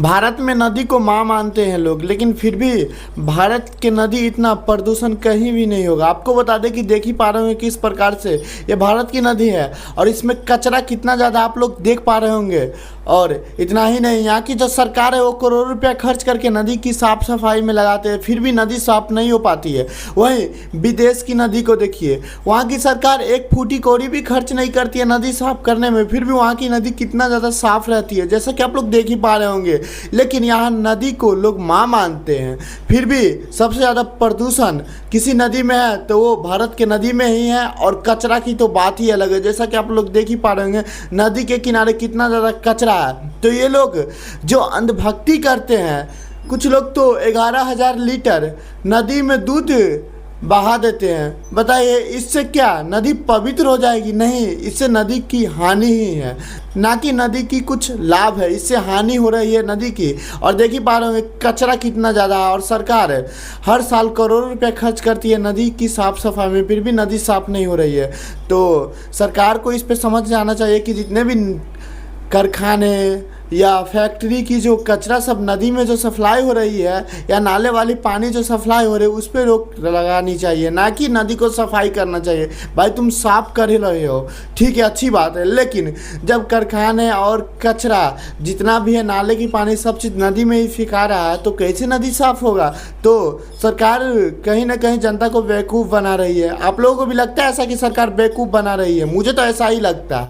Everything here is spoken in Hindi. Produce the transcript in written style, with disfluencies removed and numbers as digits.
भारत में नदी को माँ मानते हैं लोग, लेकिन फिर भी भारत के नदी इतना प्रदूषण कहीं भी नहीं होगा। आपको बता दें कि देख ही पा रहे होंगे किस प्रकार से ये भारत की नदी है और इसमें कचरा कितना ज़्यादा आप लोग देख पा रहे होंगे। और इतना ही नहीं, यहाँ की जो सरकार है वो करोड़ों रुपया खर्च करके नदी की साफ सफाई में लगाते हैं, फिर भी नदी साफ नहीं हो पाती है। वहीं विदेश की नदी को देखिए, वहाँ की सरकार एक फूटी कौड़ी भी खर्च नहीं करती है नदी साफ करने में, फिर भी वहाँ की नदी कितना ज़्यादा साफ रहती है, जैसा कि आप लोग देख ही पा रहे होंगे। लेकिन यहाँ नदी को लोग माँ मानते हैं, फिर भी सबसे ज़्यादा प्रदूषण किसी नदी में है तो वो भारत के नदी में ही है। और कचरा की तो बात ही अलग है, जैसा कि आप लोग देख ही पा रहे होंगे नदी के किनारे कितना ज़्यादा कचरा है। तो ये लोग जो अंधभक्ति करते हैं, कुछ लोग तो 11,000 लीटर नदी में दूध बहा देते हैं। बताइए इससे क्या नदी पवित्र हो जाएगी? नहीं, इससे नदी की हानि ही है, ना कि नदी की कुछ लाभ है। इससे हानि हो रही है नदी की। और देख ही पा रहे होंगे कचरा कितना ज़्यादा है और सरकार हर साल करोड़ों रुपए खर्च करती है नदी की साफ़ सफाई में, फिर भी नदी साफ़ नहीं हो रही है। तो सरकार को इस पर समझ जाना चाहिए कि जितने भी कारखाने या फैक्ट्री की जो कचरा सब नदी में जो सप्लाई हो रही है या नाले वाली पानी जो सप्लाई हो रही है उस पर रोक लगानी चाहिए, ना कि नदी को सफाई करना चाहिए। भाई तुम साफ कर ही रहे हो, ठीक है, अच्छी बात है, लेकिन जब कारखाने और कचरा जितना भी है नाले की पानी सब चीज़ नदी में ही फेंका रहा है तो कैसे नदी साफ होगा? तो सरकार कहीं ना कहीं जनता को बेवकूफ़ बना रही है। आप लोगों को भी लगता है ऐसा कि सरकार बेवकूफ़ बना रही है? मुझे तो ऐसा ही लगता है।